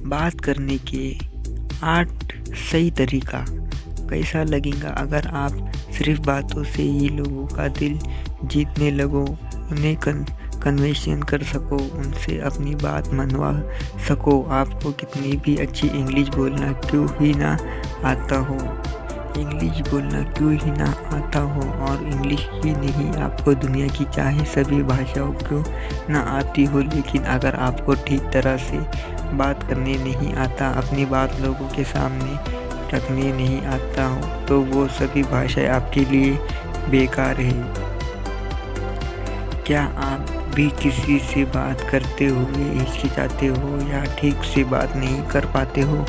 बात करने के 8 सही तरीका। कैसा लगेगा अगर आप सिर्फ बातों से ही लोगों का दिल जीतने लगो, उन्हें कन्वेंशन कर सको, उनसे अपनी बात मनवा सको। आपको कितनी भी अच्छी इंग्लिश बोलना क्यों ही ना आता हो, और इंग्लिश ही नहीं, आपको दुनिया की चाहे सभी भाषाओं क्यों ना आती हो, लेकिन अगर आपको ठीक तरह से बात करने नहीं आता, अपनी बात लोगों के सामने रखने नहीं आता हो, तो वो सभी भाषाएं आपके लिए बेकार है। क्या आप भी किसी से बात करते हुए हिचकिचाते हो या ठीक से बात नहीं कर पाते हो?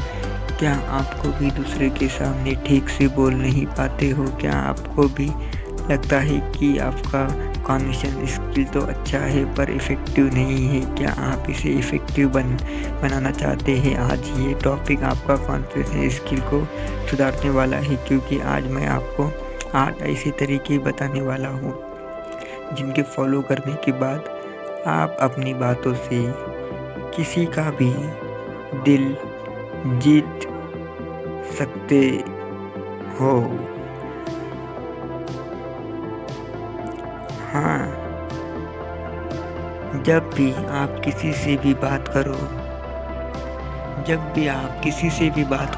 क्या आपको भी दूसरे के सामने ठीक से बोल नहीं पाते हो? क्या आपको भी लगता है कि आपका कन्वर्सेशन स्किल तो अच्छा है पर इफ़ेक्टिव नहीं है? क्या आप इसे इफ़ेक्टिव बनाना चाहते हैं? आज ये टॉपिक आपका कन्वर्सेशन स्किल को सुधारने वाला है, क्योंकि आज मैं आपको 8 ऐसे तरीके बताने वाला हूँ जिनके फॉलो करने के बाद आप अपनी बातों से किसी का भी दिल जीत सकते हो। हाँ, जब भी आप किसी से भी बात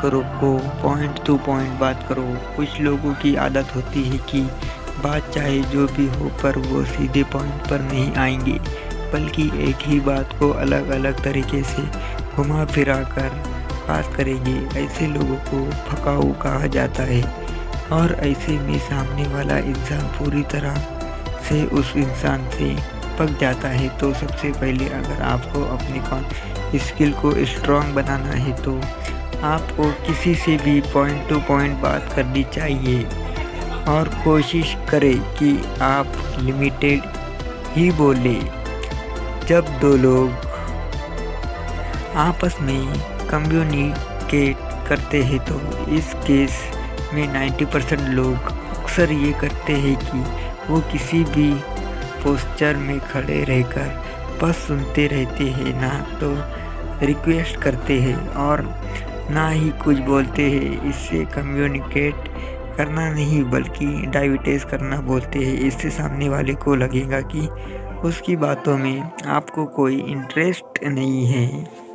करो वो पॉइंट टू पॉइंट बात करो। कुछ लोगों की आदत होती है कि बात चाहे जो भी हो पर वो सीधे पॉइंट पर नहीं आएंगे, बल्कि एक ही बात को अलग अलग तरीके से घुमा फिरा कर बात करेंगे। ऐसे लोगों को भकाऊ कहा जाता है, और ऐसे में सामने वाला इंसान पूरी तरह से उस इंसान से पक जाता है। तो सबसे पहले अगर आपको अपनी स्किल को स्ट्रॉन्ग बनाना है तो आपको किसी से भी पॉइंट टू पॉइंट बात करनी चाहिए, और कोशिश करें कि आप लिमिटेड ही बोले। जब दो लोग आपस में कम्युनिकेट करते हैं तो इस केस में 90% लोग अक्सर ये करते हैं कि वो किसी भी पोस्चर में खड़े रहकर बस सुनते रहते हैं, ना तो रिक्वेस्ट करते हैं और ना ही कुछ बोलते हैं। इससे कम्युनिकेट करना नहीं बल्कि डाइवर्ट करना बोलते हैं। इससे सामने वाले को लगेगा कि उसकी बातों में आपको कोई इंटरेस्ट नहीं है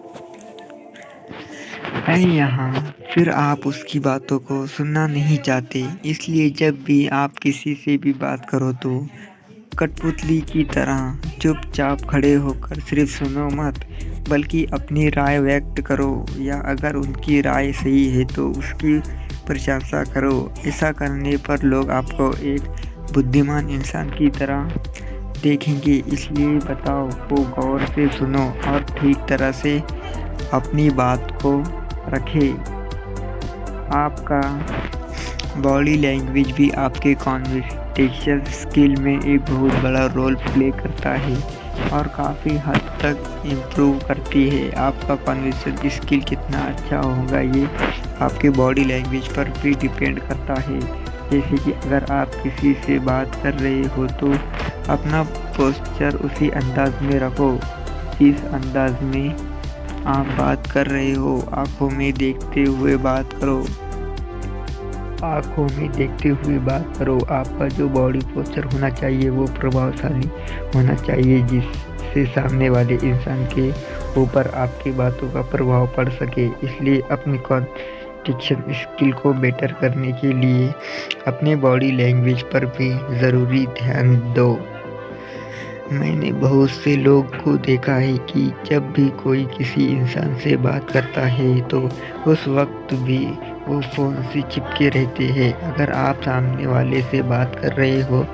यहाँ, फिर आप उसकी बातों को सुनना नहीं चाहते। इसलिए जब भी आप किसी से भी बात करो तो कठपुतली की तरह चुपचाप खड़े होकर सिर्फ सुनो मत, बल्कि अपनी राय व्यक्त करो, या अगर उनकी राय सही है तो उसकी प्रशंसा करो। ऐसा करने पर लोग आपको एक बुद्धिमान इंसान की तरह देखेंगे। इसलिए बताओ को गौर से सुनो और ठीक तरह से अपनी बात को रखें। आपका बॉडी लैंग्वेज भी आपके कन्वर्सेशन स्किल में एक बहुत बड़ा रोल प्ले करता है और काफ़ी हद तक इम्प्रूव करती है। आपका कन्वर्सेशन स्किल कितना अच्छा होगा ये आपके बॉडी लैंग्वेज पर भी डिपेंड करता है। जैसे कि अगर आप किसी से बात कर रहे हो तो अपना पोस्चर उसी अंदाज में रखो जिस अंदाज में आप बात कर रहे हो। आंखों में देखते हुए बात करो। आपका जो बॉडी पोस्चर होना चाहिए वो प्रभावशाली होना चाहिए, जिससे सामने वाले इंसान के ऊपर आपकी बातों का प्रभाव पड़ सके। इसलिए अपनी कम्युनिकेशन स्किल को बेटर करने के लिए अपने बॉडी लैंग्वेज पर भी ज़रूरी ध्यान दो। मैंने बहुत से लोग को देखा है कि जब भी कोई किसी इंसान से बात करता है तो उस वक्त भी वो फ़ोन से चिपके रहते हैं। अगर आप सामने वाले से बात कर रहे हो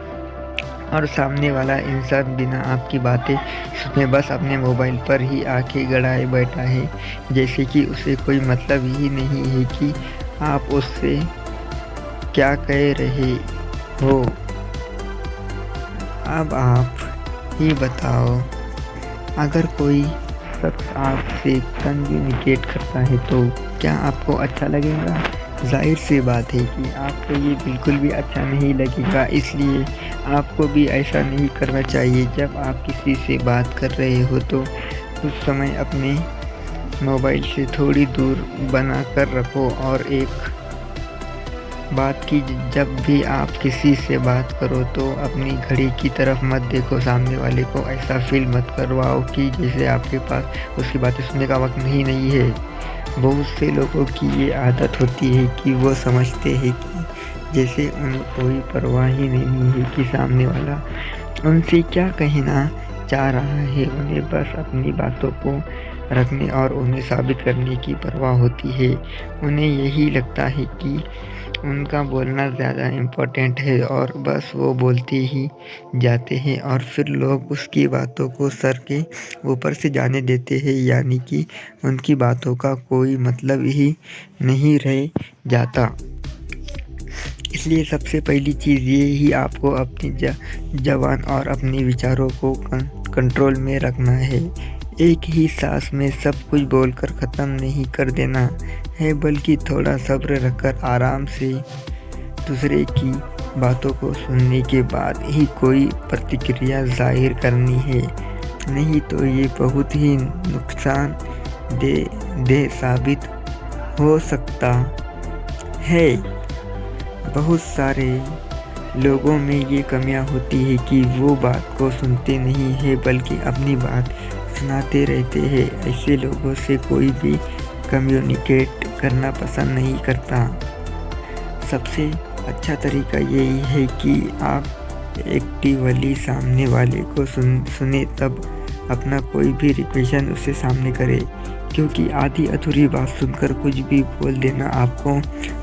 और सामने वाला इंसान बिना आपकी बातें सुने बस अपने मोबाइल पर ही आंखें गड़ाए बैठा है, जैसे कि उसे कोई मतलब ही नहीं है कि आप उससे क्या कह रहे हो। अब आप ये बताओ, अगर कोई शख्स आपसे कम्युनिकेट करता है तो क्या आपको अच्छा लगेगा? जाहिर सी बात है कि आपको ये बिल्कुल भी अच्छा नहीं लगेगा। इसलिए आपको भी ऐसा नहीं करना चाहिए। जब आप किसी से बात कर रहे हो तो उस समय अपने मोबाइल से थोड़ी दूर बना कर रखो। और एक बात की जब भी आप किसी से बात करो तो अपनी घड़ी की तरफ मत देखो। सामने वाले को ऐसा फील मत करवाओ कि जैसे आपके पास उसकी बातें सुनने का वक्त नहीं है। बहुत से लोगों की ये आदत होती है कि वो समझते हैं कि जैसे उन्हें कोई परवाह ही नहीं है कि सामने वाला उनसे क्या कहना चाह रहा है। उन्हें बस अपनी बातों को रखने और उन्हें साबित करने की परवाह होती है। उन्हें यही लगता है कि उनका बोलना ज़्यादा इम्पोर्टेंट है और बस वो बोलते ही जाते हैं और फिर लोग उसकी बातों को सर के ऊपर से जाने देते हैं, यानी कि उनकी बातों का कोई मतलब ही नहीं रह जाता। इसलिए सबसे पहली चीज़ ये ही आपको अपनी ज़बान और अपने विचारों को कंट्रोल में रखना है। एक ही सांस में सब कुछ बोलकर ख़त्म नहीं कर देना है, बल्कि थोड़ा सब्र रखकर आराम से दूसरे की बातों को सुनने के बाद ही कोई प्रतिक्रिया जाहिर करनी है। नहीं तो ये बहुत ही नुकसान दे साबित हो सकता है। बहुत सारे लोगों में ये कमियां होती है कि वो बात को सुनते नहीं है बल्कि अपनी बात सुनाते रहते हैं। ऐसे लोगों से कोई भी कम्युनिकेट करना पसंद नहीं करता। सबसे अच्छा तरीका यही है कि आप एक्टिवली सामने वाले को सुने, तब अपना कोई भी रिक्वेस्ट उससे सामने करें, क्योंकि आधी अधूरी बात सुनकर कुछ भी बोल देना आपको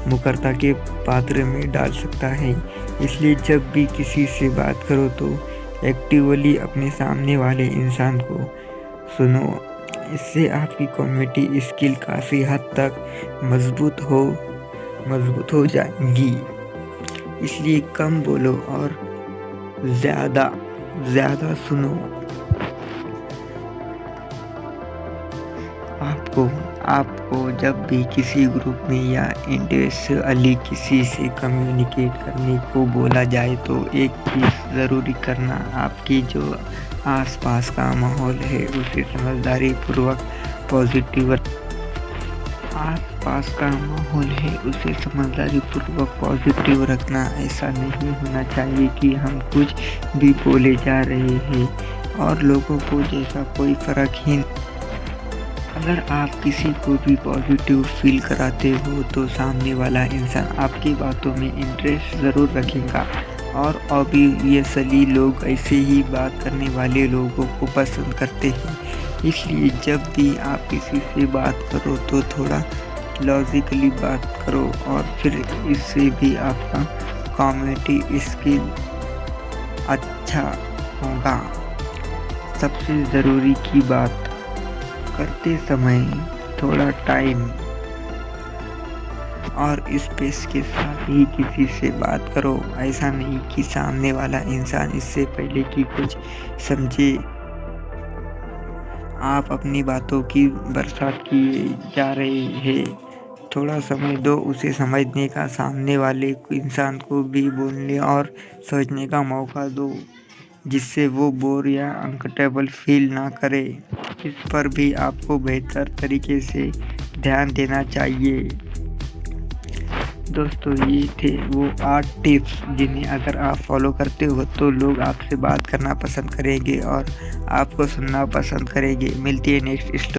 मुकरता के पात्र में डाल सकता है। इसलिए जब भी किसी से बात करो तो एक्टिवली अपने सामने वाले इंसान को सुनो। इससे आपकी कम्युनिकेशन स्किल काफ़ी हद तक मजबूत हो जाएंगी। इसलिए कम बोलो और ज़्यादा सुनो। आपको जब भी किसी ग्रुप में या इंडिविजुअली किसी से कम्युनिकेट करने को बोला जाए तो एक चीज़ ज़रूरी करना, आपकी जो आसपास का माहौल है उसे समझदारी पूर्वक पॉजिटिव रखना। ऐसा नहीं होना चाहिए कि हम कुछ भी बोले जा रहे हैं और लोगों को जैसा कोई फ़र्क ही नहीं। अगर आप किसी को भी पॉजिटिव फील कराते हो तो सामने वाला इंसान आपकी बातों में इंटरेस्ट ज़रूर रखेगा और ऑब्वियसली लोग ऐसे ही बात करने वाले लोगों को पसंद करते हैं। इसलिए जब भी आप किसी से बात करो तो थोड़ा लॉजिकली बात करो और फिर इससे भी आपका कम्युनिकेशन स्किल अच्छा होगा। सबसे ज़रूरी की बात करते समय थोड़ा टाइम और स्पेस के साथ ही किसी से बात करो। ऐसा नहीं कि सामने वाला इंसान इससे पहले कि कुछ समझे आप अपनी बातों की बरसात किए जा रहे हैं। थोड़ा समय दो उसे समझने का, सामने वाले इंसान को भी बोलने और सोचने का मौका दो, जिससे वो बोर या अनकंफर्टेबल फील ना करे। इस पर भी आपको बेहतर तरीके से ध्यान देना चाहिए। दोस्तों, ये थे वो 8 टिप्स जिन्हें अगर आप फॉलो करते हो तो लोग आपसे बात करना पसंद करेंगे और आपको सुनना पसंद करेंगे। मिलती है नेक्स्ट